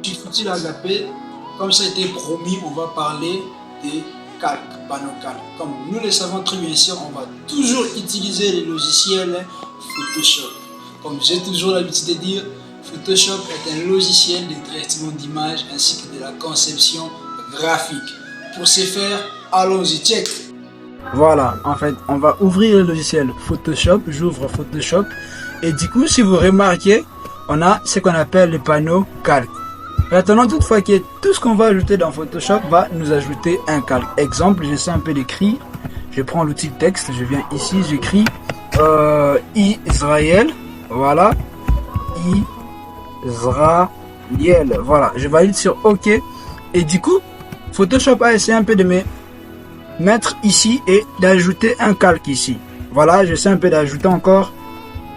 Je suis Fouti Agapé. Comme ça a été promis, on va parler des calques, panneaux calques. Comme nous le savons très bien sûr, on va toujours utiliser les logiciels Photoshop. Comme j'ai toujours l'habitude de dire, Photoshop est un logiciel de traitement d'images ainsi que de la conception graphique. Pour ce faire, allons-y, check. Voilà, en fait, on va ouvrir le logiciel Photoshop. J'ouvre Photoshop. Et du coup, si vous remarquez, on a ce qu'on appelle les panneaux calques. Maintenant, toutefois, que tout ce qu'on va ajouter dans Photoshop va nous ajouter un calque. Exemple, j'essaie un peu d'écrire. Je prends l'outil texte, je viens ici, j'écris Israël. Voilà. Israël. Voilà, je valide sur OK. Et du coup, Photoshop a essayé un peu de me mettre ici et d'ajouter un calque ici. Voilà, j'essaie un peu d'ajouter encore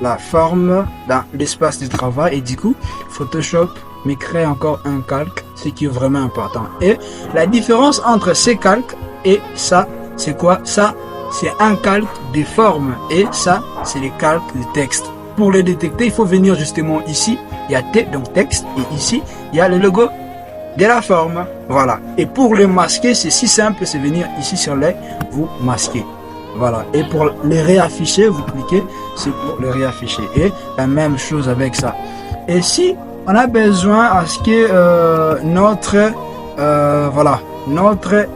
la forme dans l'espace du travail. Et du coup, Photoshop me crée encore un calque, ce qui est vraiment important. Et la différence entre ces calques et ça, c'est quoi? Ça, c'est un calque de forme et ça, c'est les calques de texte. Pour les détecter, il faut venir justement ici. Il y a T, donc texte, et ici, il y a le logo de la forme. Voilà. Et pour les masquer, c'est si simple, c'est venir ici sur les, vous masquez. Voilà. Et pour les réafficher, vous cliquez, c'est pour les réafficher. Et la même chose avec ça. Et si on a besoin à ce que notre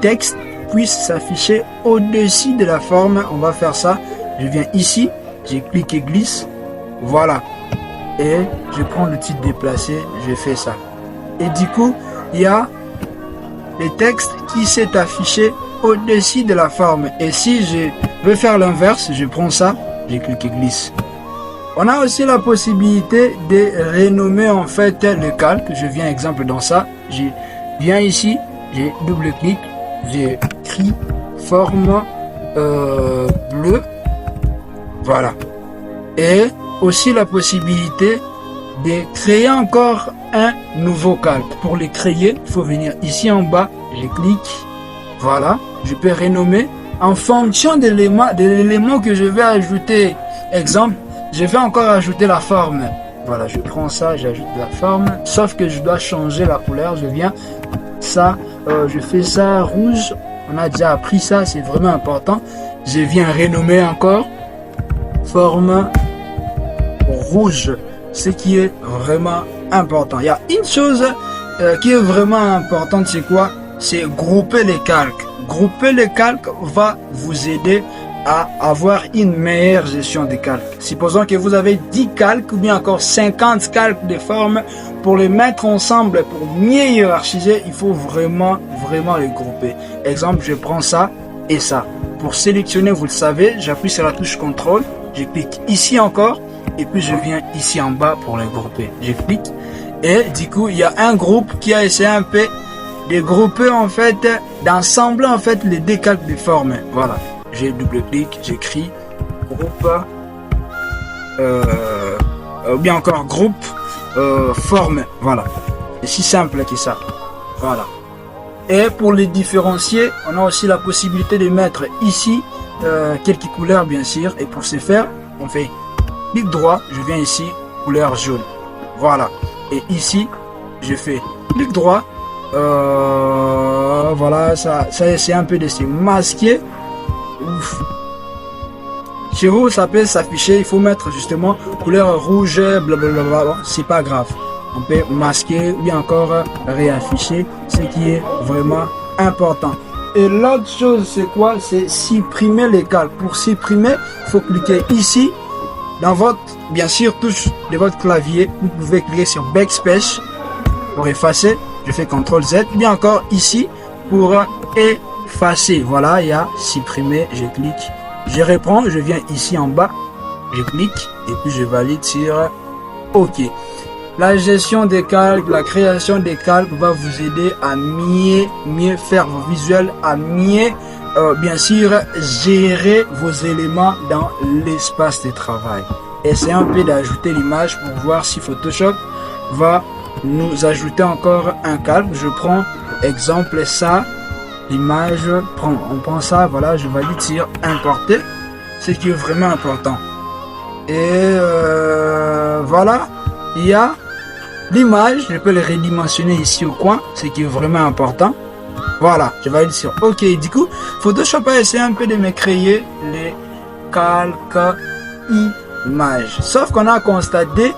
texte puisse s'afficher au-dessus de la forme, on va faire ça. Je viens ici, j'ai cliqué glisse, voilà. Et je prends le titre déplacé, je fais ça. Et du coup, il y a le texte qui s'est affiché au-dessus de la forme. Et si je veux faire l'inverse, je prends ça, j'ai cliqué glisse. On a aussi la possibilité de renommer en fait le calque. Je viens exemple dans ça. Je viens ici, j'ai double-clic, j'écris forme bleue. Voilà. Et aussi la possibilité de créer encore un nouveau calque. Pour les créer, il faut venir ici en bas, je clique. Voilà. Je peux renommer en fonction de l'élément que je vais ajouter. Exemple, je vais encore ajouter la forme. Voilà, je prends ça, j'ajoute la forme. Sauf que je dois changer la couleur. Je viens, ça, je fais ça rouge. On a déjà appris ça, c'est vraiment important. Je viens renommer encore forme rouge. Ce qui est vraiment important. Il y a une chose qui est vraiment importante, c'est quoi? C'est grouper les calques. Grouper les calques va vous aider à avoir une meilleure gestion des calques. Supposons que vous avez 10 calques ou bien encore 50 calques de forme. Pour les mettre ensemble, pour mieux hiérarchiser, il faut vraiment les grouper. Exemple, je prends ça et ça. Pour sélectionner, vous le savez, j'appuie sur la touche CTRL, je clique ici encore et puis je viens ici en bas pour les grouper. Je clique et du coup, il y a un groupe qui a essayé un peu de grouper en fait, d'assembler en fait les deux calques de forme. Voilà. J'ai double-clic, j'écris groupe, ou bien encore groupe, forme. Voilà. C'est si simple que ça. Voilà. Et pour les différencier, on a aussi la possibilité de mettre ici quelques couleurs bien sûr. Et pour ce faire, on fait clic droit, je viens ici, couleur jaune. Voilà. Et ici, je fais clic droit. Voilà, ça c'est un peu de se masquer. Ouf. Chez vous, ça peut s'afficher. Il faut mettre justement couleur rouge, blablabla. C'est pas grave. On peut masquer ou bien encore réafficher, ce qui est vraiment important. Et l'autre chose, c'est quoi? C'est supprimer les calques. Pour supprimer, il faut cliquer ici. Dans votre, bien sûr, touche de votre clavier, vous pouvez cliquer sur Backspace pour effacer. Je fais CTRL Z. Ou bien encore ici pour effacer. Voilà, il y a supprimer. Je clique. Je reprends. Je viens ici en bas. Je clique et puis je valide sur OK. La gestion des calques, la création des calques va vous aider à mieux faire vos visuels, à mieux, bien sûr, gérer vos éléments dans l'espace de travail. Essayez un peu d'ajouter l'image pour voir si Photoshop va nous ajouter encore un calque. Je prends exemple ça, l'image, on prend ça, voilà, je valide sur importer, ce qui est vraiment important. Et voilà, il y a l'image, je peux le redimensionner ici au coin, ce qui est vraiment important. Voilà, je vais aller sur OK. Du coup, Photoshop a essayé un peu de me créer les calques images. Sauf qu'on a constaté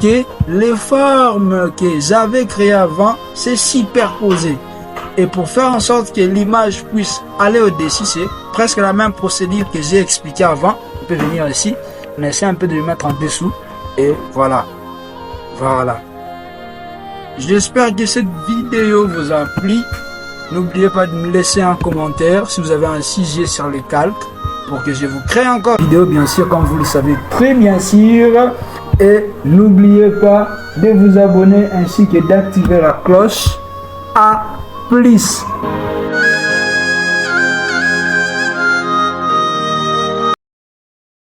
que les formes que j'avais créées avant, c'est superposé. Et pour faire en sorte que l'image puisse aller au-dessus, c'est presque la même procédure que j'ai expliqué avant. On peut venir ici, on essaie un peu de le mettre en dessous. Et voilà. Voilà. J'espère que cette vidéo vous a plu. N'oubliez pas de me laisser un commentaire si vous avez un sujet sur les calques pour que je vous crée encore une vidéo, bien sûr, comme vous le savez très bien sûr. Et n'oubliez pas de vous abonner ainsi que d'activer la cloche. À plus.